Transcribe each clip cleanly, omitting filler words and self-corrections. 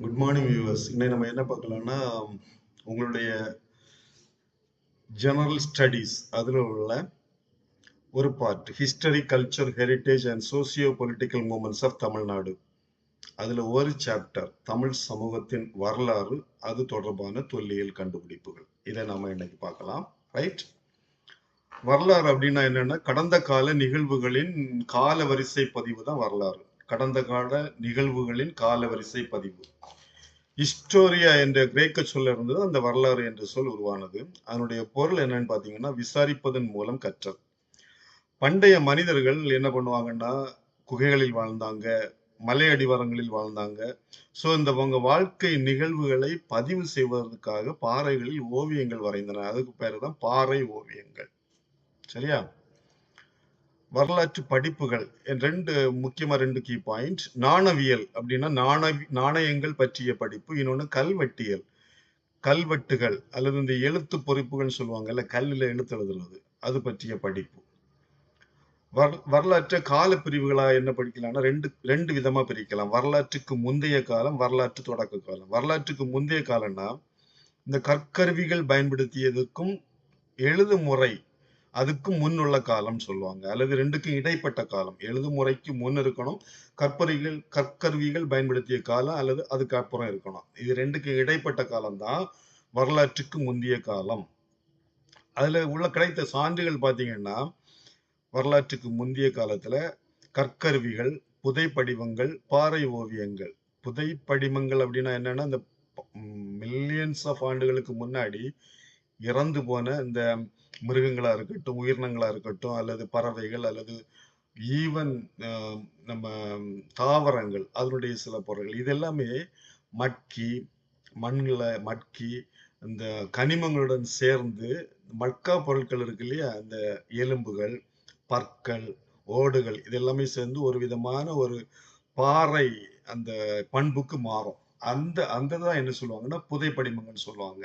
Good morning viewers. இன்னைக்கு நம்ம என்ன பார்க்கலாம்னா, உங்களுடைய ஜெனரல் ஸ்டடீஸ் அதில் உள்ள ஒரு part history, culture, heritage and socio political movements of Tamil Nadu. அதில் ஒரு சாப்டர் தமிழ் சமூகத்தின் வரலாறு, அது தொடர்பான தொல்லியல் கண்டுபிடிப்புகள். இதை நாம இன்னைக்கு பார்க்கலாம். ரைட். வரலாறு அப்படின்னா என்னன்னா, கடந்த கால நிகழ்வுகளின் கால வரிசை பதிவு தான் வரலாறு. கடந்த கால நிகழ்வுகளின் கால வரிசை பதிவு. ஹிஸ்டோரியா என்ற கிரேக்க சொல்ல இருந்தது அந்த வரலாறு என்ற சொல் உருவானது. அதனுடைய பொருள் என்னன்னு பாத்தீங்கன்னா, விசாரிப்பதன் மூலம் கற்றல். பண்டைய மனிதர்கள் என்ன பண்ணுவாங்கன்னா, குகைகளில் வாழ்ந்தாங்க, மலை அடிவாரங்களில் வாழ்ந்தாங்க. ஸோ இந்த அவங்க வாழ்க்கை நிகழ்வுகளை பதிவு செய்வதற்காக பாறைகளில் ஓவியங்கள் வரைந்தனர். அதுக்கு பேரு தான் பாறை ஓவியங்கள். சரியா? வரலாற்று படிப்புகள் முக்கியமா ரெண்டு கீ பாயிண்ட். நாணவியல் அப்படின்னா நாணயங்கள் பற்றிய படிப்பு. இன்னொன்னு கல்வெட்டியல், கல்வெட்டுகள் அல்லது இந்த எழுத்து பொறிப்புகள் சொல்லுவாங்கல்ல, கல்லில் எழுத்து எழுதுறது, அது பற்றிய படிப்பு. வரலாற்று கால பிரிவுகளா என்ன படிக்கலாம்னா ரெண்டு விதமா பிரிக்கலாம். வரலாற்றுக்கு முந்தைய காலம், வரலாற்று தொடக்க காலம். வரலாற்றுக்கு முந்தைய காலம்னா இந்த கற்கருவிகள் பயன்படுத்தியதுக்கும் எழுது முறை அதுக்கும் முன் உள்ள காலம் சொல்லுவாங்க, அல்லது ரெண்டுக்கும் இடைப்பட்ட காலம். எழுது முறைக்கு முன் இருக்கணும், கற்கருவிகள் பயன்படுத்திய காலம் அல்லது அதுக்கு அப்புறம் இருக்கணும். இது ரெண்டுக்கும் இடைப்பட்ட காலம் தான் வரலாற்றுக்கு முந்தைய காலம். அதுல உள்ள கிடைத்த சான்றுகள் பாத்தீங்கன்னா, வரலாற்றுக்கு முந்தைய காலத்துல கற்கருவிகள், புதைப்படிவங்கள், பாறை ஓவியங்கள். புதைப்படிமங்கள் அப்படின்னா என்னன்னா, இந்த மில்லியன்ஸ் ஆஃப் ஆண்டுகளுக்கு முன்னாடி இறந்து போன இந்த மிருகங்களா இருக்கட்டும், உயிரினங்களா இருக்கட்டும், அல்லது பறவைகள், அல்லது ஈவன் நம்ம தாவரங்கள், அதனுடைய சில பொருட்கள், இது எல்லாமே மண்ணில் மட்கி இந்த கனிமங்களுடன் சேர்ந்து மட்கா பொருட்கள் இருக்கு இல்லையா, அந்த எலும்புகள், பற்கள், ஓடுகள், இது எல்லாமே சேர்ந்து ஒரு விதமான ஒரு பாறை அந்த பண்புக்கு மாறும். அந்த தான் என்ன சொல்லுவாங்கன்னா புதைப்படிமங்கள்னு சொல்லுவாங்க.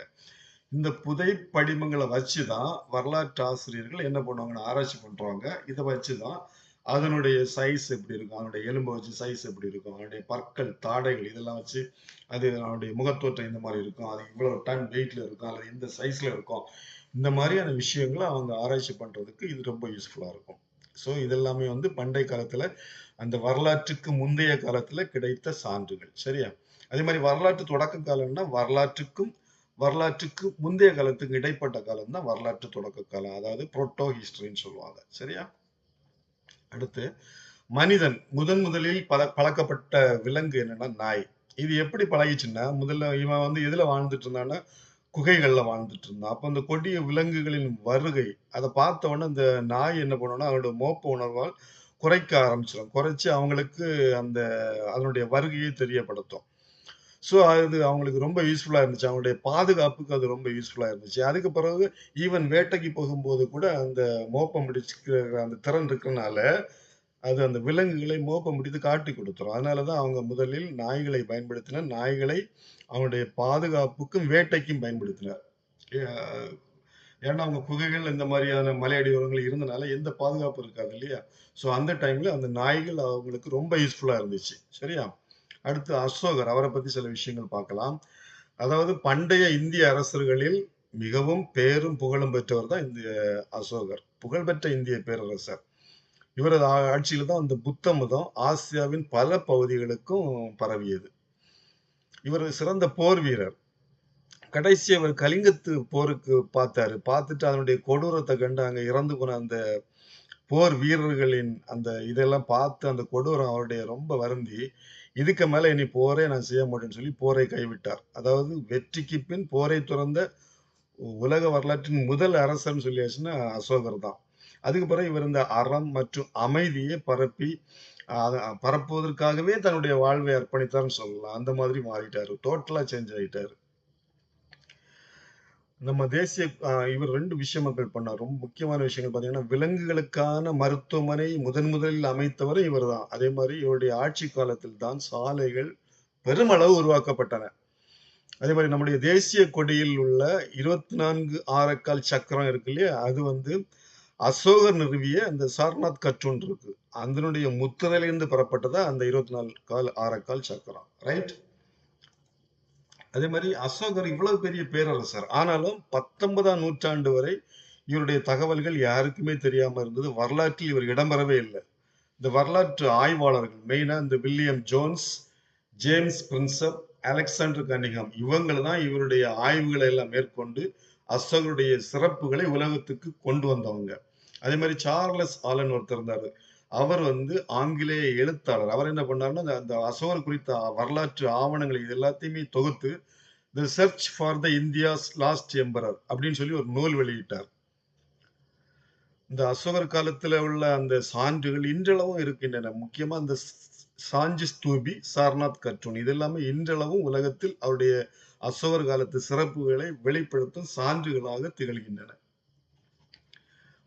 இந்த புதைப்படிமங்களை வச்சுதான் வரலாற்று ஆசிரியர்கள் என்ன பண்ணுவாங்கன்னா ஆராய்ச்சி பண்றாங்க. இதை வச்சுதான் அதனுடைய சைஸ் எப்படி இருக்கும், அதனுடைய எலும்பை வச்சு சைஸ் எப்படி இருக்கும், அதனுடைய பற்கள், தாடைகள், இதெல்லாம் வச்சு அது அதனுடைய முகத்தோற்றம் இந்த மாதிரி இருக்கும், அது இவ்வளவு டன் வெயிட்ல இருக்கும், அல்லது இந்த சைஸ்ல இருக்கும். இந்த மாதிரியான விஷயங்களை அவங்க ஆராய்ச்சி பண்றதுக்கு இது ரொம்ப யூஸ்ஃபுல்லா இருக்கும். ஸோ இதெல்லாமே பண்டைய காலத்துல அந்த வரலாற்றுக்கு முந்தைய காலத்துல கிடைத்த சான்றுகள். சரியா? அதே மாதிரி வரலாற்று தொடக்க காலம்னா வரலாற்றுக்கு முந்தைய காலத்துக்கு இடைப்பட்ட காலம் தான் வரலாற்று தொடக்க காலம். அதாவது புரோட்டோ ஹிஸ்டரின்னு சொல்லுவாங்க. சரியா? அடுத்து மனிதன் முதலில் பழக்கப்பட்ட விலங்கு என்னன்னா நாய். இது எப்படி பழகிச்சுன்னா, முதல்ல இவன் எதுல வாழ்ந்துட்டு இருந்தான்னா குகைகள்ல வாழ்ந்துட்டு இருந்தான். அப்ப அந்த கொடிய விலங்குகளின் வருகை அதை பார்த்த உடனே இந்த நாய் என்ன பண்ணும்னா அதோட மோப்ப உணர்வால் குறைக்க ஆரம்பிச்சிடும். குறைச்சு அவங்களுக்கு அதனுடைய வருகையை தெரியப்படுத்தும். ஸோ அது அவங்களுக்கு ரொம்ப யூஸ்ஃபுல்லா இருந்துச்சு. அவங்களுடைய பாதுகாப்புக்கு அது ரொம்ப யூஸ்ஃபுல்லா இருந்துச்சு. அதுக்கு பிறகு ஈவன் வேட்டைக்கு போகும்போது கூட அந்த மோப்பம் பிடிச்சுக்கிற அந்த திறன் இருக்கிறனால அது அந்த விலங்குகளை மோப்பம் பிடித்து காட்டி கொடுத்துரும். அதனாலதான் அவங்க முதலில் நாய்களை பயன்படுத்தினர். நாய்களை அவனுடைய பாதுகாப்புக்கும் வேட்டைக்கும் பயன்படுத்தினார். ஏன்னா அவங்க குகைகள் இந்த மாதிரியான மலை அடிவாரங்கள் இருந்தனால எந்த பாதுகாப்பு இருக்காது இல்லையா? ஸோ அந்த டைம்ல அந்த நாய்கள் அவங்களுக்கு ரொம்ப யூஸ்ஃபுல்லா இருந்துச்சு. சரியா? அடுத்து அசோகர், அவரை பத்தி சில விஷயங்கள் பார்க்கலாம். அதாவது பண்டைய இந்திய அரசர்களில் மிகவும் பேரும் புகழும் பெற்றவர் தான் இந்த அசோகர். புகழ்பெற்ற இந்திய பேரரசர். இவரது ஆட்சியில தான் அந்த புத்த மதம் ஆசியாவின் பல பகுதிகளுக்கும் பரவியது. இவர் சிறந்த போர் வீரர். கடைசி அவர் கலிங்கத்து போருக்கு பார்த்துட்டு அதனுடைய கொடூரத்தை கண்டு அங்க இறந்து போன அந்த போர் வீரர்களின் அந்த இதெல்லாம் பார்த்து அந்த கொடூரம் அவருடைய ரொம்ப வருந்தி, இதுக்கு மேல இனி போரே நான் செய்ய மாட்டேன்னு சொல்லி போரை கைவிட்டார். அதாவது வெற்றிக்கு பின் போரை துறந்த உலக வரலாற்றின் முதல் அரசர்னு சொல்லியாச்சுன்னா அசோகர் தான். அதுக்கு பிறகு இவர் இந்த அறம் மற்றும் அமைதியை பரப்புவதற்காகவே தன்னுடைய வாழ்வை அர்ப்பணித்தார்னு சொல்லலாம். அந்த மாதிரி மாறிட்டாரு, டோட்டலா சேஞ்ச் ஆயிட்டாரு. நம்ம தேசிய இவர் ரெண்டு விஷயங்கள் பண்ணார். ரொம்ப முக்கியமான விஷயங்கள் பார்த்தீங்கன்னா, விலங்குகளுக்கான மருத்துவமனை முதலில் அமைத்தவர் இவர் தான். அதே மாதிரி இவருடைய ஆட்சி காலத்தில் தான் சாலைகள் பெருமளவு உருவாக்கப்பட்டன. அதே மாதிரி நம்முடைய தேசிய கொடியில் உள்ள 24 ஆரக்கால் சக்கரம் இருக்கு இல்லையா, அது அசோகர் நிறுவிய அந்த சார்நாத் கற்றூன் இருக்கு, அதனுடைய முத்திரையிலிருந்து பெறப்பட்டதா அந்த 24 ஆரக்கால் சக்கரம். ரைட்? அதே மாதிரி அசோகர் இவ்வளவு பெரிய பேரரசர் ஆனாலும் 19ஆம் நூற்றாண்டு வரை இவருடைய தகவல்கள் யாருக்குமே தெரியாம இருந்தது. வரலாற்றில் இவர் இடம்பெறவே இல்லை. இந்த வரலாற்று ஆய்வாளர்கள் மெயினா இந்த William Jones, James Prinsep, Alexander Cunningham இவங்க தான் இவருடைய ஆய்வுகளை எல்லாம் மேற்கொண்டு அசோகருடைய சிறப்புகளை உலகத்துக்கு கொண்டு வந்தவங்க. அதே மாதிரி சார்லஸ் ஆலன் ஒருத்தர் இருந்தாரு. அவர் வந்து ஆங்கிலேய எழுத்தாளர். அவர் என்ன பண்ணாருன்னா அந்த அசோகர் குறித்த வரலாற்று ஆவணங்களை இது எல்லாத்தையுமே தொகுத்து தி search for the India's last emperor அப்படின்னு சொல்லி ஒரு நூல் வெளியிட்டார். இந்த அசோகர் காலத்துல உள்ள அந்த சான்றுகள் இன்றளவும் இருக்கின்றன. முக்கியமா இந்த சாஞ்சி ஸ்தூபி, சாரநாத் கர்ட்டூன் இது எல்லாமே இன்றளவும் உலகத்தில் அவருடைய அசோகர் காலத்து சிறப்புகளை வெளிப்படுத்தும் சான்றுகளாக திகழ்கின்றன.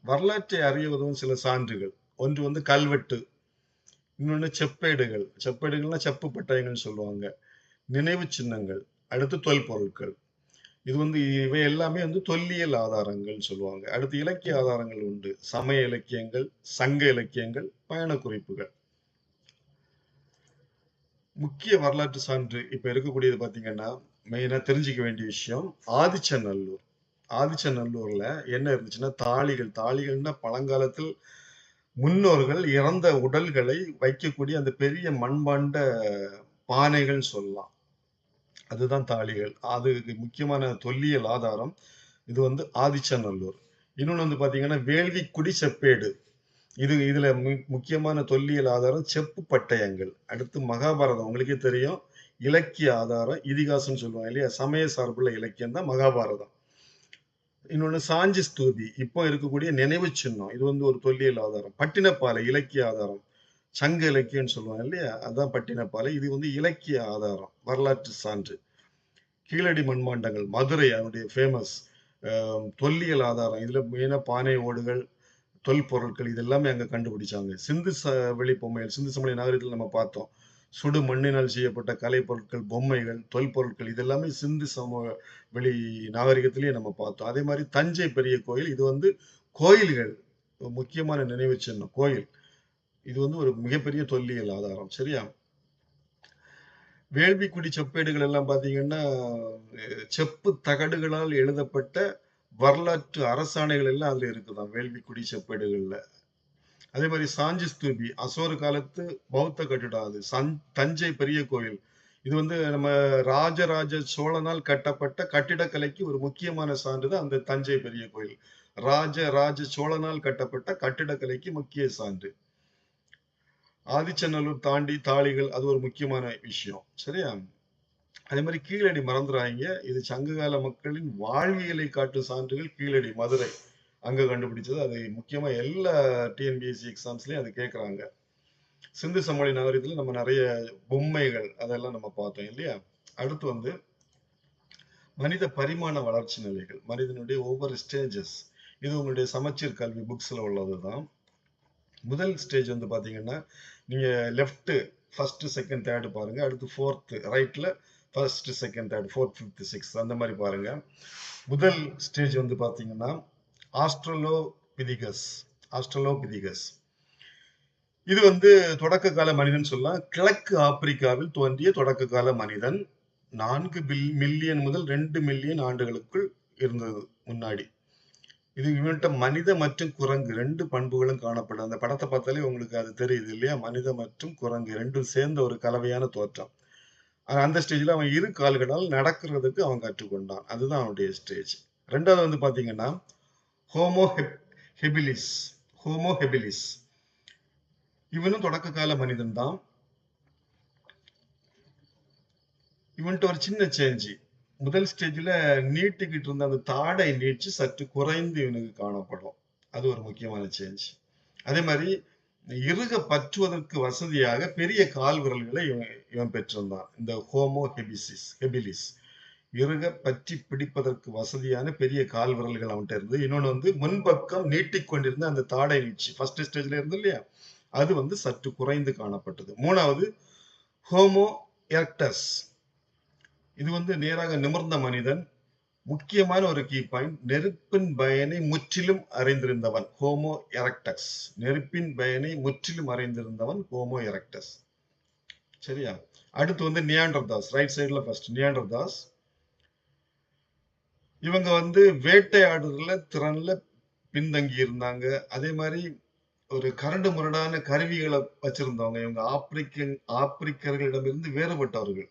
வரலாற்றை அறிய உதவும் சில சான்றுகள். ஒன்று வந்து கல்வெட்டு, இன்னொன்று செப்பேடுகள். செப்பேடுகள்னா செப்பு பட்டயங்கள் சொல்லுவாங்க. நினைவு சின்னங்கள், அடுத்து தொல்பொருட்கள். இது வந்து இவை எல்லாமே வந்து தொல்லியல் ஆதாரங்கள் சொல்லுவாங்க. அடுத்து இலக்கிய ஆதாரங்கள் உண்டு. சமய இலக்கியங்கள், சங்க இலக்கியங்கள், பயண குறிப்புகள். முக்கிய வரலாற்று சான்று இப்ப இருக்கக்கூடியது பாத்தீங்கன்னா மெயினா தெரிஞ்சுக்க வேண்டிய விஷயம் ஆதிச்சநல்லூர். ஆதிச்சநல்லூர்ல என்ன இருந்துச்சுன்னா தாளிகள்னா பழங்காலத்தில் முன்னோர்கள் இறந்த உடல்களை வைக்கக்கூடிய அந்த பெரிய மண்பாண்ட பானைகள் சொல்லலாம். அதுதான் தாளிகள். அது முக்கியமான தொல்லியல் ஆதாரம். இது வந்து ஆதிச்சநல்லூர். இன்னொன்னு வந்து பாத்தீங்கன்னா வேள்விக்குடி செப்பேடு. இதுல முக்கியமான தொல்லியல் ஆதாரம் செப்பு பட்டயங்கள். அடுத்து மகாபாரதம் உங்களுக்கே தெரியும். இலக்கிய ஆதாரம் இதிகாசம் சொல்லுவாங்க இல்லையா? சமய சார்புள்ள இலக்கியம் தான் மகாபாரதம். இன்னொன்னு சாஞ்சி ஸ்தூபி இப்போ இருக்கக்கூடிய நினைவு சின்னம். இது வந்து ஒரு தொல்லியல் ஆதாரம். பட்டினப்பாலை இலக்கிய ஆதாரம். சங்க இலக்கியம்னு சொல்லுவாங்க இல்லையா? அதுதான் பட்டினப்பாலை. இது வந்து இலக்கிய ஆதாரம், வரலாற்று சான்று. கீழடி மண்பாண்டங்கள் மதுரை அதனுடைய ஃபேமஸ் தொல்லியல் ஆதாரம். இதுல மெயினா பானை ஓடுகள், தொல்பொருட்கள் இது எல்லாமே அங்க கண்டுபிடிச்சாங்க. சிந்து வெளி பொம்மைகள், சிந்து சமவெளி நாகரிகத்தில் நம்ம பார்த்தோம். சுடு மண்ணினால் செய்யப்பட்ட கலைப்பொருட்கள், பொம்மைகள், தொல்பொருட்கள் இது எல்லாமே சிந்து வெளி நாகரிகத்திலேயே நம்ம பார்த்தோம். அதே மாதிரி தஞ்சை பெரிய கோயில் இது வந்து கோயில்கள் முக்கியமான நினைவு சின்னம் கோயில். இது வந்து ஒரு மிகப்பெரிய தொல்லியல் ஆதாரம். சரியா? வேள்விக்குடி செப்பேடுகள் எல்லாம் பாத்தீங்கன்னா செப்பு தகடுகளால் எழுதப்பட்ட வரலாற்று அரசாணைகள் எல்லாம் அதுல இருக்குதான் வேள்விக்குடி செப்பேடுகள்ல. அதே மாதிரி சாஞ்சி ஸ்தூபி அசோகர் காலத்து பௌத்த கட்டிடம். அது தஞ்சை பெரிய கோயில். இது வந்து நம்ம ராஜராஜ சோழனால் கட்டப்பட்ட கட்டிடக்கலைக்கு ஒரு முக்கியமான சான்று தான் அந்த தஞ்சை பெரிய கோயில். ராஜ சோழனால் கட்டப்பட்ட கட்டிடக்கலைக்கு முக்கிய சான்று. ஆதிச்சநல்லூர் தாண்டி தாளிகள் அது ஒரு முக்கியமான விஷயம். சரியா? அதே மாதிரி கீழடி மறந்துடாதீங்க. இது சங்ககால மக்களின் வாழ்வியலை காட்டும் சான்றுகள். கீழடி மதுரை அங்க கண்டுபிடிச்சது. அது முக்கியமா எல்லா டிஎன்பிஎஸ்சி எக்ஸாம்ஸ்லயும் அது கேட்கறாங்க. சிந்து சமவெளி நகரத்துல நம்ம நிறைய பொம்மைகள் அதெல்லாம் நம்ம பார்த்தோம் இல்லையா? அடுத்து வந்து மனித பரிமாண வளர்ச்சி நிலைகள், மனிதனுடைய ஒவ்வொரு ஸ்டேஜஸ். இது உங்களுடைய சமச்சீர் கல்வி புக்ஸ்ல உள்ளதுதான். முதல் ஸ்டேஜ் வந்து பாத்தீங்கன்னா நீங்க லெஃப்ட் ஃபர்ஸ்ட் செகண்ட் தேர்ட் பாருங்க. அடுத்து ஃபோர்த் ரைட்ல first second third fourth fifth sixth அந்த மாதிரி பாருங்க. முதல் ஸ்டேஜ் வந்து பாத்தீங்கன்னா ஆஸ்ட்ரலோபிதிகஸ். இது வந்து தொடக்க கால மனிதன் சொல்லலாம். கிழக்கு ஆப்பிரிக்காவில் தோன்றிய தொடக்க கால மனிதன் 4 மில்லியன் முதல் 2 மில்லியன் ஆண்டுகளுக்குள் இருந்தது முன்னாடி. இது இவன்கிட்ட மனித மற்றும் குரங்கு 2 பண்புகளும் காணப்படும். அந்த படத்தை பார்த்தாலே உங்களுக்கு அது தெரியுது இல்லையா? மனித மற்றும் குரங்கு 2 சேர்ந்த ஒரு கலவையான தோற்றம். அந்த ஸ்டேஜ்ல அவன் 2 கால்களால் நடக்கிறதுக்கு அவன் கற்றுக்கொண்டான். அதுதான் அவனுடைய ஸ்டேஜ். 2வது வந்து பாத்தீங்கன்னா ஹோமோ ஹெபிலிஸ். இவனும் தொடக்க கால மனிதன் தான். இவன்ட்டு ஒரு சின்ன சேஞ்ச். முதல் ஸ்டேஜ்ல நீட்டிக்கிட்டு இருந்த அந்த தாடை நீட்சி சற்று குறைந்து இவனுக்கு காணப்படும். அது ஒரு முக்கியமான சேஞ்ச். அதே மாதிரி இறுக பற்றுவதற்கு வசதியாக பெரிய கால் விரல்களை இவன் பெற்றிருந்தான். இந்த ஹோமோ ஹெபிலிஸ் இறுக பற்றி பிடிப்பதற்கு வசதியான பெரிய கால் விரல்கள் அவன்கிட்ட இருந்து. இன்னொன்னு வந்து முன்பக்கம் நீட்டிக்கொண்டிருந்த அந்த தாடை நீட்சி ஃபர்ஸ்ட் ஸ்டேஜ்ல இருந்து இல்லையா? அது வந்து சற்று குறைந்து காணப்பட்டது. 3வது ஹோமோ எரக்டஸ். இது வந்து நேராக நிமிர்ந்த மனிதன். முக்கியமான ஒரு கீ பாயிண்ட் நெருப்பின் பயனை முற்றிலும் அறிந்திருந்தவன் ஹோமோ எரக்டஸ். நெருப்பின் பயனை முற்றிலும் அறிந்திருந்தவன் ஹோமோ எரக்டஸ். சரியா? அடுத்து வந்து நியாண்டர்தாஸ். ரைட் சைடுல ஃபர்ஸ்ட் நியாண்டர்தாஸ். இவங்க வந்து வேட்டையாடுறதுல திறன்ல பின்தங்கி இருந்தாங்க. அதே மாதிரி ஒரு கரடு முரடான கருவிகளை வச்சிருந்தவங்க. இவங்க ஆப்பிரிக்கர்களிடமிருந்து வேறுபட்டவர்கள்.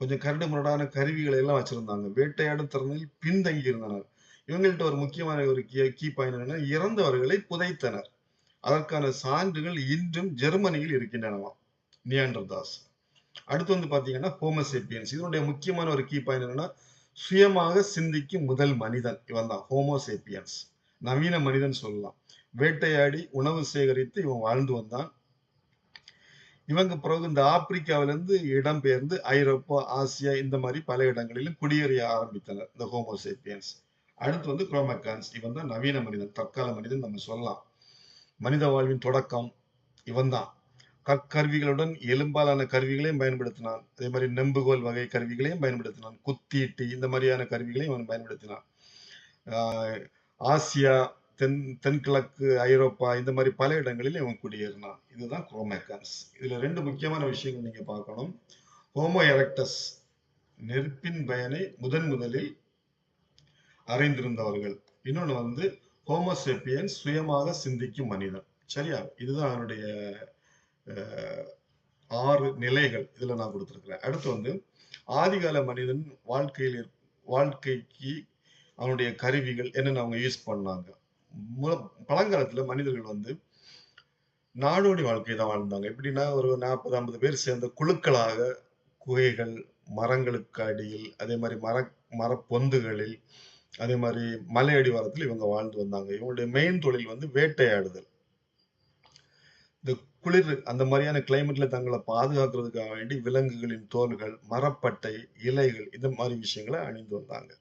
கொஞ்சம் கரடு முரடான கருவிகளை எல்லாம் வச்சிருந்தாங்க. வேட்டையாடும் திறனில் பின்தங்கி இருந்தனர். இவங்கள்ட்ட ஒரு முக்கியமான ஒரு கீ பாயிண்ட் என்னன்னா, இறந்தவர்களை புதைத்தனர். அதற்கான சான்றுகள் இன்றும் ஜெர்மனியில் இருக்கின்றனவாம். நியாண்டர்தாஸ். அடுத்து வந்து பாத்தீங்கன்னா ஹோமோசேப்பியன்ஸ். இதனுடைய முக்கியமான ஒரு கீ பாயிண்ட் என்னன்னா, சுயமாக சிந்திக்கும் முதல் மனிதன் இவன் தான், ஹோமோசேப்பியன்ஸ். நவீன மனிதன் சொல்லலாம். வேட்டையாடி உணவு சேகரித்து இவன் வாழ்ந்து வந்தான். இவங்க பிறகு இந்த ஆப்பிரிக்காவிலிருந்து இடம்பெயர்ந்து ஐரோப்பா, ஆசியா இந்த மாதிரி பல இடங்களிலும் குடியேறிய ஆரம்பித்தனர் இந்த ஹோமோசேப்பியன்ஸ். அடுத்து வந்து குரோமக்கான்ஸ். இவன் தான் நவீன மனிதன், தற்கால மனிதன் நம்ம சொல்லலாம். மனித வாழ்வின் தொடக்கம் இவன் தான். கற்கருவிகளுடன் எலும்பாலான கருவிகளையும் பயன்படுத்தினான். அதே மாதிரி நெம்புகோல் வகை கருவிகளையும் பயன்படுத்தினான். குத்தீட்டு இந்த மாதிரியான கருவிகளையும் அவன் பயன்படுத்தினான். ஆசியா, தென்கிழக்கு ஐரோப்பா இந்த மாதிரி பல இடங்களில் இவன் குடியேறினான். இதுதான் குரோமேக்கான்ஸ். இதுல ரெண்டு முக்கியமான விஷயங்கள் நீங்க பார்க்கணும். ஹோமோ எரெக்டஸ், நெருப்பின் பயனை முதலில் அறிந்திருந்தவர்கள். இன்னொன்னு வந்து ஹோமோசேப்பியன்ஸ், சுயமாக சிந்திக்கும் மனிதன். சரியா? இதுதான் அவனுடைய 6 நிலைகள் இதுல நான் கொடுத்திருக்கிறேன். அடுத்து வந்து ஆதிகால மனிதன் வாழ்க்கைக்கு அவனுடைய கருவிகள் என்னென்ன அவங்க யூஸ் பண்ணாங்க. பழங்காலத்துல மனிதர்கள் வந்து நாடோடி வாழ்க்கை தான் வாழ்ந்தாங்க. எப்படின்னா ஒரு 40-50 பேர் சேர்ந்த குழுக்களாக குகைகள், மரங்களுக்கு அடியில், அதே மாதிரி மரப்பொந்துகளில், அதே மாதிரி மலை அடிவாரத்தில் இவங்க வாழ்ந்து வந்தாங்க. இவங்களுடைய மெயின் தொழில் வந்து வேட்டையாடுதல். இந்த குளிர் அந்த மாதிரியான கிளைமேட்ல தங்களை பாதுகாக்கிறதுக்காக வேண்டி விலங்குகளின் தோல்கள், மரப்பட்டை, இலைகள் இந்த மாதிரி விஷயங்களை அணிந்து வந்தாங்க.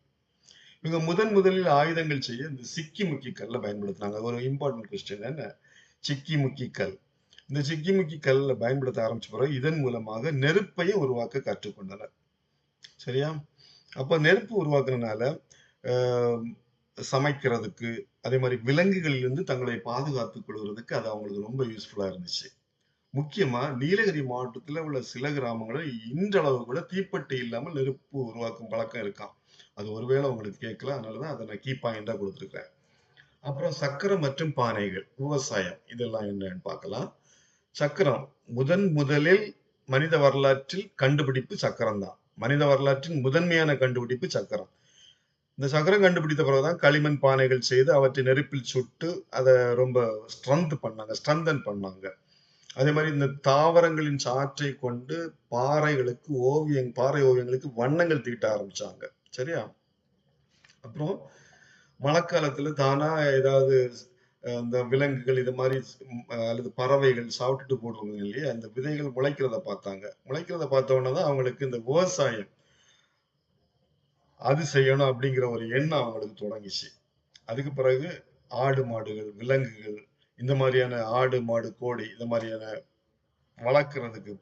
இவங்க முதலில் ஆயுதங்கள் செய்ய இந்த சிக்கி முக்கி கல்லை பயன்படுத்தினாங்க. ஒரு இம்பார்ட்டன்ட் கொஸ்டின் என்ன, சிக்கி முக்கி கல். இந்த சிக்கி முக்கி கல்ல பயன்படுத்த ஆரம்பிச்ச பிறகு இதன் மூலமாக நெருப்பையும் உருவாக்க கற்றுக்கொண்டனர். சரியா? அப்ப நெருப்பு உருவாக்குறதுனால சமைக்கிறதுக்கு, அதே மாதிரி விலங்குகளிலிருந்து தங்களை பாதுகாத்துக் கொள்வதற்கு அது அவங்களுக்கு ரொம்ப யூஸ்ஃபுல்லா இருந்துச்சு. முக்கியமா நீலகிரி மாவட்டத்துல உள்ள சில கிராமங்களில் இன்றளவு கூட தீப்பெட்டி இல்லாமல் நெருப்பு உருவாக்கும் பழக்கம் இருக்காம். அது ஒருவேளை உங்களுக்கு கேட்கல, அதனாலதான் அதை நான் கீ பாயிண்டா கொடுத்துருக்கேன். அப்புறம் சக்கரம் மற்றும் பானைகள், விவசாயம், இதெல்லாம் என்னன்னு பார்க்கலாம். சக்கரம் முதலில் மனித வரலாற்றில் கண்டுபிடிப்பு சக்கரம் தான். மனித வரலாற்றின் முதன்மையான கண்டுபிடிப்பு சக்கரம். இந்த சக்கரம் கண்டுபிடித்த பிறகுதான் களிமண் பானைகள் செய்து அவற்றை நெருப்பில் சுட்டு அதை ரொம்ப ஸ்ட்ரென்தன் பண்ணாங்க. அதே மாதிரி இந்த தாவரங்களின் சாற்றை கொண்டு பாறை ஓவியங்களுக்கு வண்ணங்கள் தீட்ட ஆரம்பிச்சாங்க. சரியா? அப்புறம் மழைக்காலத்துல தானா ஏதாவது இந்த விலங்குகள் இது மாதிரி அல்லது பறவைகள் சாப்பிட்டுட்டு போடுறாங்க இல்லையா, அந்த விதைகள் முளைக்கிறத பார்த்தாங்க. முளைக்கிறத பார்த்த உடனே தான் அவங்களுக்கு இந்த விவசாயம் அது செய்யணும் அப்படிங்கிற ஒரு எண்ணம் அவங்களுக்கு தொடங்கிச்சு. அதுக்கு பிறகு ஆடு மாடுகள், விலங்குகள், இந்த மாதிரியான ஆடு மாடு கோழி இந்த மாதிரியான வளர்க்கறதுக்கு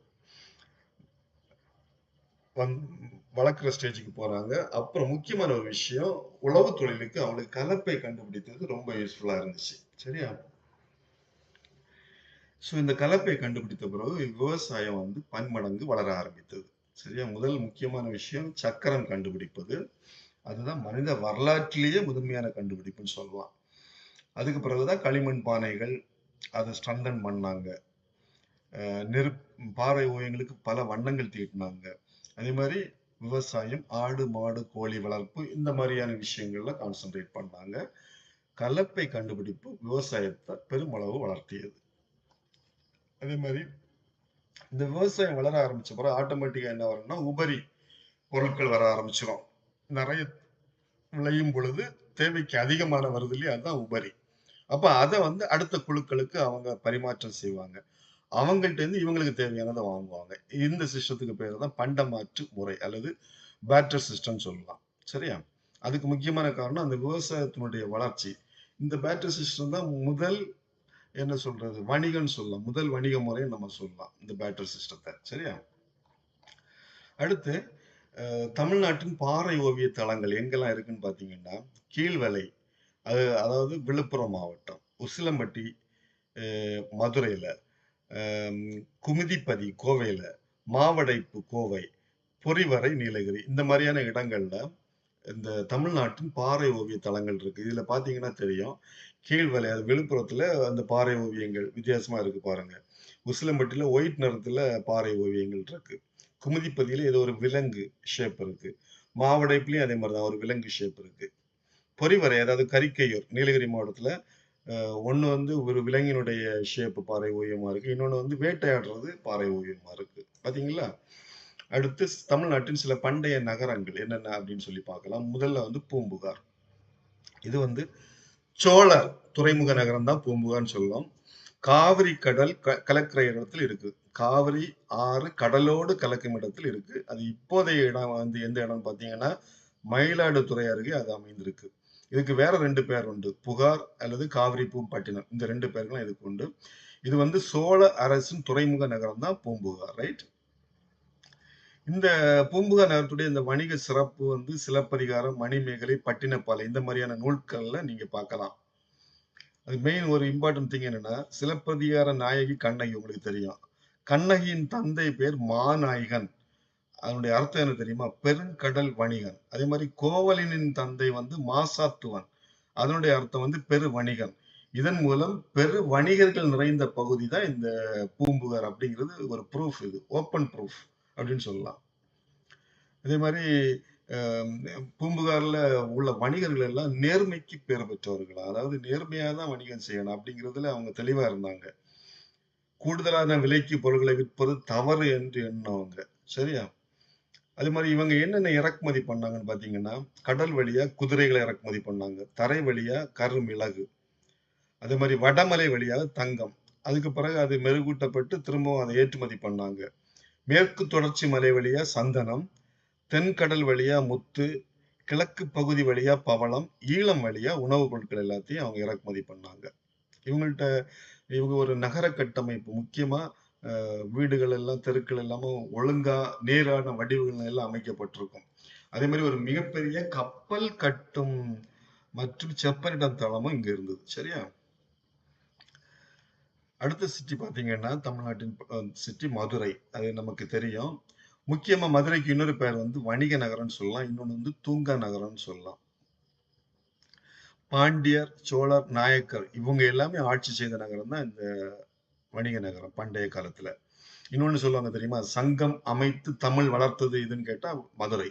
வளர்க்குற ஸ்டேஜுக்கு போறாங்க. அப்புறம் முக்கியமான ஒரு விஷயம், உழவு தொழிலுக்கு அவங்களுக்கு கலப்பை கண்டுபிடித்தது ரொம்ப யூஸ்ஃபுல்லா இருந்துச்சு. சரியா? ஸோ இந்த கலப்பை கண்டுபிடித்த பிறகு விவசாயம் வந்து பன்மடங்கு வளர ஆரம்பித்தது. சரியா? முதல் முக்கியமான விஷயம் சக்கரம் கண்டுபிடிப்பது. அதுதான் மனித வரலாற்றிலேயே முதன்மையான கண்டுபிடிப்புன்னு சொல்லலாம். அதுக்கு பிறகுதான் களிமண் பானைகள், அதை ஸ்ட்ரென்தன் பண்ணாங்க. பாறை ஓவியங்களுக்கு பல வண்ணங்கள் தீட்டினாங்க. அதே மாதிரி விவசாயம், ஆடு மாடு கோழி வளர்ப்பு இந்த மாதிரியான விஷயங்கள்ல கான்சென்ட்ரேட் பண்ணாங்க. கலப்பை கண்டுபிடிப்பு விவசாயத்தை பெருமளவு வளர்த்தியது. அதே மாதிரி இந்த விவசாயம் வளர ஆரம்பிச்ச பிறகு ஆட்டோமேட்டிக்கா என்ன வரும்னா உபரி பொருட்கள் வர ஆரம்பிச்சிடும். நிறைய விளையும் பொழுது தேவைக்கு அதிகமான வருது இல்லையா, அதுதான் உபரி. அப்ப அதை வந்து அடுத்த குழுக்களுக்கு அவங்க பரிமாற்றம் செய்வாங்க. அவங்கள்ட்ட இருந்து இவங்களுக்கு தேவையானதை வாங்குவாங்க. இந்த சிஸ்டத்துக்கு பேர் தான் பண்டமாற்று முறை அல்லது பேட்டர் சிஸ்டம் சொல்லலாம். சரியா? அதுக்கு முக்கியமான காரணம் அந்த விவசாயத்தினுடைய வளர்ச்சி. இந்த பேட்டர் சிஸ்டம் தான் முதல் என்ன சொல்றது வணிகம்னு சொல்லலாம். முதல் வணிக முறைன்னு நம்ம சொல்லலாம் இந்த பேட்டர் சிஸ்டத்தை. சரியா? அடுத்து தமிழ்நாட்டின் பாறை ஓவிய தளங்கள் எங்கெல்லாம் இருக்குன்னு பாத்தீங்கன்னா, கீழ்வலை, அதாவது விழுப்புரம் மாவட்டம், உசிலம்பட்டி மதுரையில, குமுதிப்பதி கோவையில, மாவடைப்பு கோவை, பொறிவரை நீலகிரி இந்த மாதிரியான இடங்கள்ல இந்த தமிழ்நாட்டின் பாறை ஓவிய தலங்கள் இருக்கு. இதுல பாத்தீங்கன்னா தெரியும். கீழ்வலை அது விழுப்புரத்துல அந்த பாறை ஓவியங்கள் வித்தியாசமா இருக்கு பாருங்க. உசிலம்பட்டியில ஒயிட் நிறத்துல பாறை ஓவியங்கள் இருக்கு. குமுதிப்பதியில ஏதோ ஒரு விலங்கு ஷேப் இருக்கு. மாவடைப்புலயும் அதே மாதிரிதான் ஒரு விலங்கு ஷேப் இருக்கு. பொறிவரை அதாவது கரிக்கையூர் நீலகிரி மாவட்டத்துல ஒண்ணு வந்து ஒரு விலங்கினுடைய ஷேப் பாறை ஓவியமா இருக்கு. இன்னொன்னு வந்து வேட்டையாடுறது பாறை ஓவியமா இருக்கு. பாத்தீங்களா? அடுத்து தமிழ்நாட்டின் சில பண்டைய நகரங்கள் என்னென்ன அப்படின்னு சொல்லி பார்க்கலாம். முதல்ல வந்து பூம்புகார். இது வந்து சோழ துறைமுக நகரம் தான் பூம்புகார்னு சொல்லலாம். காவிரி கடல் கலக்கிற இடத்துல இருக்கு. காவிரி ஆறு கடலோடு கலக்கும் இடத்தில் இருக்கு. அது இப்போதைய இடம் வந்து எந்த இடம் பார்த்தீங்கன்னா மயிலாடுதுறை அருகே அது அமைந்திருக்கு. இதுக்கு வேற 2 பேர் உண்டு. புகார் அல்லது காவிரி பூம்பட்டினம். இந்த 2 பேர்களும் இதுக்கு உண்டு. இது வந்து சோழ அரசின் துறைமுக நகரம் தான் பூம்புகார். ரைட். இந்த பூம்புகார் நகரத்துடைய இந்த வணிக சிறப்பு வந்து சிலப்பதிகாரம், மணிமேகலை, பட்டினப்பாலை இந்த மாதிரியான நூல்கள்ல நீங்க பார்க்கலாம். அது மெயின் ஒரு இம்பார்ட்டன்ட் திங் என்னன்னா சிலப்பதிகார நாயகி கண்ணகி உங்களுக்கு தெரியும். கண்ணகியின் தந்தை பேர் மாநாயகன். அதனுடைய அர்த்தம் என்ன தெரியுமா? பெருங்கடல் வணிகன். அதே மாதிரி கோவலனின் தந்தை வந்து மாசாத்துவன். அதனுடைய அர்த்தம் வந்து பெரு வணிகன். இதன் மூலம் பெரு வணிகர்கள் நிறைந்த பகுதி தான் இந்த பூம்புகார் அப்படிங்கிறது ஒரு ப்ரூஃப். இது ஓப்பன் ப்ரூஃப் அப்படின்னு சொல்லலாம். அதே மாதிரி பூம்புகார்ல உள்ள வணிகர்கள் எல்லாம் நேர்மைக்கு பேர் பெற்றவர்கள். அதாவது நேர்மையா தான் வணிகம் செய்யணும் அப்படிங்கிறதுல அவங்க தெளிவா இருந்தாங்க. கூடுதலான விலைக்கு பொருட்களை விற்பது தவறு என்று எண்ணவங்க. சரியா? அதே மாதிரி இவங்க என்னென்ன இறக்குமதி பண்ணாங்கன்னு பாத்தீங்கன்னா கடல் வழியா குதிரைகளை இறக்குமதி பண்ணாங்க. தரை வழியா கருமிளகு. அதே மாதிரி வடமலை வழியாக தங்கம். அதுக்கு பிறகு அது மெருகூட்டப்பட்டு திரும்பவும் அதை ஏற்றுமதி பண்ணாங்க. மேற்கு தொடர்ச்சி மலை வழியா சந்தனம், தென்கடல் வழியா முத்து, கிழக்கு பகுதி வழியா பவளம், ஈழம் வழியா உணவுப் பொருட்கள் எல்லாத்தையும் அவங்க இறக்குமதி பண்ணாங்க. இவங்க ஒரு நகர கட்டமைப்பு முக்கியமா வீடுகள் எல்லாம் தெருக்கள் எல்லாமே ஒழுங்கா நேரான வடிவுகள் எல்லாம் அமைக்கப்பட்டிருக்கும். அதே மாதிரி ஒரு மிகப்பெரிய கப்பல் கட்டும் மற்றும் செப்பனிடம் தளமும் இங்க இருந்தது. சரியா? அடுத்த சிட்டி பாத்தீங்கன்னா தமிழ்நாட்டின் சிட்டி மதுரை. அது நமக்கு தெரியும். முக்கியமா மதுரைக்கு இன்னொரு பேர் வந்து வணிக நகரம்னு சொல்லலாம். இன்னொன்னு வந்து தூங்கா நகரம்னு சொல்லலாம். பாண்டியர், சோழர், நாயக்கர் இவங்க எல்லாமே ஆட்சி செய்த நகரம் தான் இந்த வணிக நகரம் பண்டைய காலத்துல. இன்னொன்னு சொல்லுவாங்க தெரியுமா? சங்கம் அமைத்து தமிழ் வளர்த்தது இதுன்னு கேட்டா மதுரை.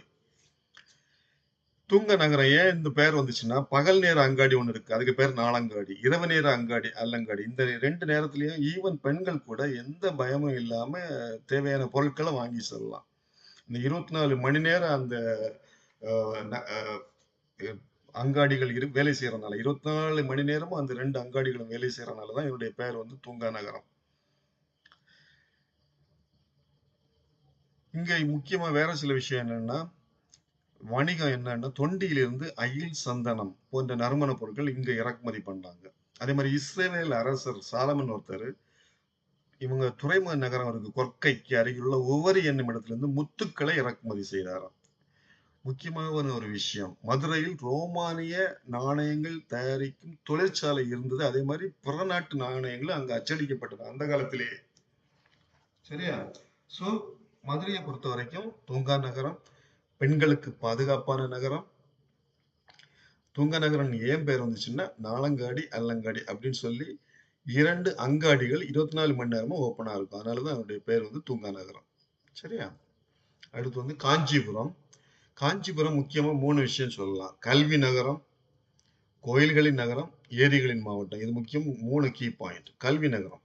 தூங்க நகரம் ஏன் இந்த பேர் வந்துச்சுன்னா பகல் நேர அங்காடி ஒண்ணு இருக்கு. அதுக்கு பேர் நாளங்காடி. இரவு நேர அங்காடி அல்லங்காடி. இந்த 2 நேரத்திலயும் ஈவன் பெண்கள் கூட எந்த பயமும் இல்லாம தேவையான பொருட்களை வாங்கி செல்லலாம். இந்த 24 மணி நேரம் அந்த அங்காடிகள் வேலை செய்யறதுனால 24 மணி நேரமும் அந்த 2 அங்காடிகளும் வேலை செய்யறதுனாலதான் என்னுடைய பெயர் வந்து தூங்கா நகரம். இங்க முக்கியமா வேற சில விஷயம் என்னன்னா வணிகம் என்னன்னா தொண்டியிலிருந்து அயில் சந்தனம் போன்ற நறுமண பொருட்கள் இங்க இறக்குமதி பண்ணாங்க. அதே மாதிரி இஸ்ரேல் அரசர் சாலமன் ஒருத்தர் இவங்க துறைமுக நகரம் இருக்கு கொற்கைக்கு அருகிலுள்ள ஒவ்வொரு என்னும் இடத்துல இருந்து முத்துக்களை இறக்குமதி செய்தாராம். முக்கியமான ஒரு விஷயம் மதுரையில் ரோமானிய நாணயங்கள் தயாரிக்கும் தொழிற்சாலை இருந்தது. அதே மாதிரி புறநாட்டு நாணயங்கள் அங்க அச்சடிக்கப்பட்டது அந்த காலத்திலேயே. சரியா? சோ மதுரையை பொறுத்த வரைக்கும் தூங்கா நகரம், பெண்களுக்கு பாதுகாப்பான நகரம். தூங்கா நகரம் ஏன் பேர் வந்துச்சுன்னா நாளங்காடி அல்லங்காடி அப்படின்னு சொல்லி 2 அங்காடிகள் 24 மணி நேரமும் ஓப்பனா இருக்கும். அதனாலதான் அதனுடைய பேர் வந்து தூங்கா நகரம். சரியா? அடுத்து வந்து காஞ்சிபுரம். காஞ்சிபுரம் முக்கியமா 3 விஷயம் சொல்லலாம். கல்வி நகரம், கோயில்களின் நகரம், ஏரிகளின் மாவட்டம். இது முக்கியம் 3 கீ பாயிண்ட். கல்வி நகரம்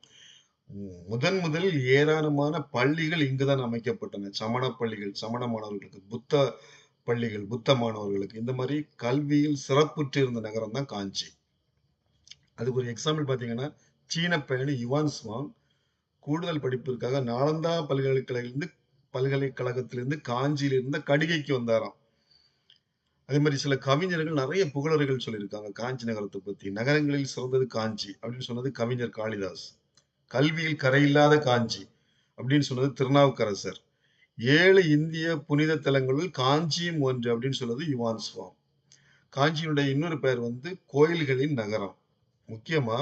முதலில் ஏராளமான பள்ளிகள் இங்குதான் அமைக்கப்பட்டன. சமண பள்ளிகள், சமண மாணவர்களுக்கு, புத்த பள்ளிகள், புத்த மாணவர்களுக்கு இந்த மாதிரி கல்வியில் சிறப்புற்று இருந்த நகரம் தான் காஞ்சி. அதுக்கு ஒரு எக்ஸாம்பிள் பாத்தீங்கன்னா சீன பயணி யுவான் ஸ்வாங் கூடுதல் படிப்பிற்காக நாலந்தா பல்கலைக்கழகத்திலிருந்து காஞ்சியில இருந்த கடிகைக்கு வந்தாராம். அதே மாதிரி சில கவிஞர்கள் நிறைய புகழர்கள் சொல்லியிருக்காங்க காஞ்சி நகரத்தை பத்தி. நகரங்களில் சிறந்தது காஞ்சி அப்படின்னு சொன்னது கவிஞர் காளிதாஸ். கல்வியில் கரையில்லாத காஞ்சி அப்படின்னு சொன்னது திருநாவுக்கரசர். 7 இந்திய புனித தலங்களுள் காஞ்சியும் ஒன்று அப்படின்னு சொன்னது யுவான் ஸ்வாங். காஞ்சியினுடைய இன்னொரு பெயர் வந்து கோயில்களின் நகரம். முக்கியமா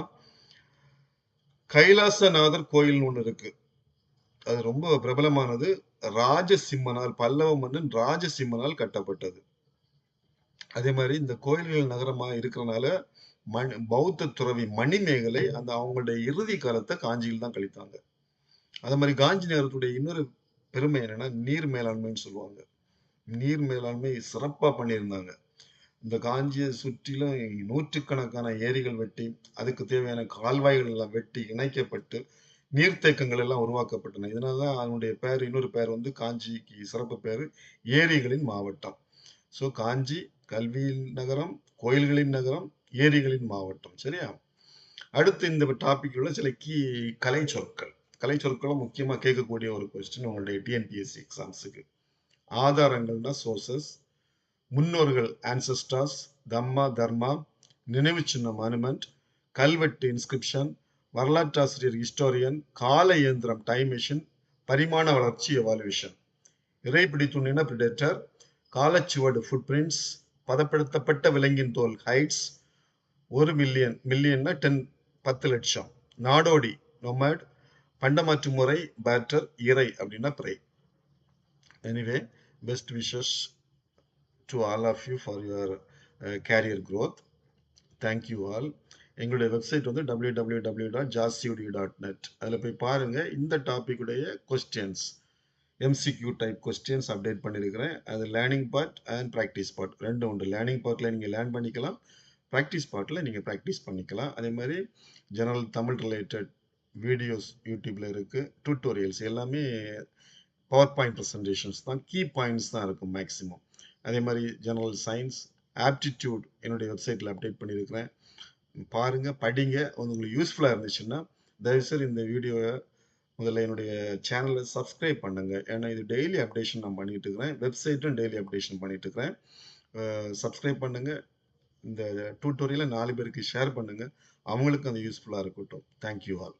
கைலாசநாதர் கோயில் ஒண்ணு இருக்கு. அது ரொம்ப பிரபலமானது. ராஜசிம்மனால் பல்லவ மன்னன் ராஜசிம்மனால் கட்டப்பட்டது. அதே மாதிரி இந்த கோயில்கள் நகரமா இருக்கிறனால பௌத்த துறவி மணிமேகலை அந்த அவங்களுடைய இறுதி காலத்தை காஞ்சியில் தான் கழித்தாங்க. அதே மாதிரி காஞ்சி நகரத்துடைய இன்னொரு பெருமை என்னன்னா நீர் மேலாண்மைன்னு சொல்லுவாங்க. நீர் மேலாண்மை சிறப்பா பண்ணியிருந்தாங்க. இந்த காஞ்சியை சுற்றிலும் நூற்றுக்கணக்கான ஏரிகள் வெட்டி அதுக்கு தேவையான கால்வாய்கள் எல்லாம் வெட்டி இணைக்கப்பட்டு நீர்த்தேக்கங்கள் எல்லாம் உருவாக்கப்பட்டன. இதனாலதான் அதனுடைய பேர் இன்னொரு பேர் வந்து காஞ்சிக்கு சிறப்பு பேரு ஏரிகளின் மாவட்டம். ஸோ காஞ்சி கல்வியின் நகரம், கோயில்களின் நகரம், ஏரிகளின் மாவட்டம். சரியா? அடுத்து இந்த டாபிக் உள்ள சில கலை சொற்கள். கலை சொற்களும் முக்கியமா கேட்கக்கூடிய ஒரு கொஸ்டின் உங்களுடைய டிஎன்பிஎஸ்சி எக்ஸாம்ஸுக்கு. ஆதாரங்கள்னா சோர்சஸ், முன்னோர்கள் ஆன்செஸ்டார்ஸ், தம்மா தர்மா, நினைவு சின்ன மானுமெண்ட், கல்வெட்டு இன்ஸ்கிரிப்ஷன், வரலாற்றாசிரியர் ஹிஸ்டோரியன், கால இயந்திரம் டைம் மிஷின், பரிமாண வளர்ச்சி எவால்யூஷன், இறைப்பிடி துணின பிரிடேட்டர், காலச்சுவடு ஃபுட் பிரிண்ட்ஸ், பதப்படுத்தப்பட்ட விலங்கின் தோல் ஹைட்ஸ், 1 மில்லியன், மில்லியன்னா 10 லட்சம், நாடோடி நொமேட், பண்டமாற்று முறை பேட்டர், இறை அப்படின்னா பிறை. Anyway best wishes to all of you for your career growth. Thank you all. எங்களுடைய வெப்சைட் வந்து www.jasudu.net. அதில் போய் பாருங்க. இந்த டாபிக்குடைய questions MCQ type questions update பண்ணியிருக்கிறேன். அது learning part and practice part ரெண்டும் உண்டு. லேர்னிங் பார்ட்டில் நீங்கள் லேர்ன் பண்ணிக்கலாம், ப்ராக்டிஸ் பார்ட்டில் நீங்கள் ப்ராக்டிஸ் பண்ணிக்கலாம். அதே மாதிரி ஜெனரல் தமிழ் ரிலேட்டட் வீடியோஸ் யூடியூப்பில் இருக்குது. டியூட்டோரியல்ஸ் எல்லாமே பவர் பாயிண்ட் ப்ரெசன்டேஷன்ஸ் தான், கீ பாயிண்ட்ஸ் தான் இருக்கும் மேக்ஸிமம். அதே மாதிரி ஜெனரல் சயின்ஸ், ஆப்டிடியூட் என்னுடைய வெப்சைட்டில் அப்டேட் பண்ணியிருக்கிறேன். பாருங்கள், படிங்க. உங்களுக்கு யூஸ்ஃபுல்லாக இருந்துச்சுன்னா தயவுசெய்து இந்த வீடியோவை முதல்ல என்னுடைய சேனலை சப்ஸ்கிரைப் பண்ணுங்க. ஏன்னா இது டெய்லி அப்டேஷன் நான் பண்ணிட்டு இருக்கிறேன். வெப்சைட்டும் டெய்லி அப்டேஷன் பண்ணிட்டு இருக்கிறேன். சப்ஸ்கிரைப் பண்ணுங்க. இந்த டியூட்டோரியலை 4 பேருக்கு ஷேர் பண்ணுங்க. அவங்களுக்கு அது யூஸ்ஃபுல்லாக இருக்கட்டும். Thank you all.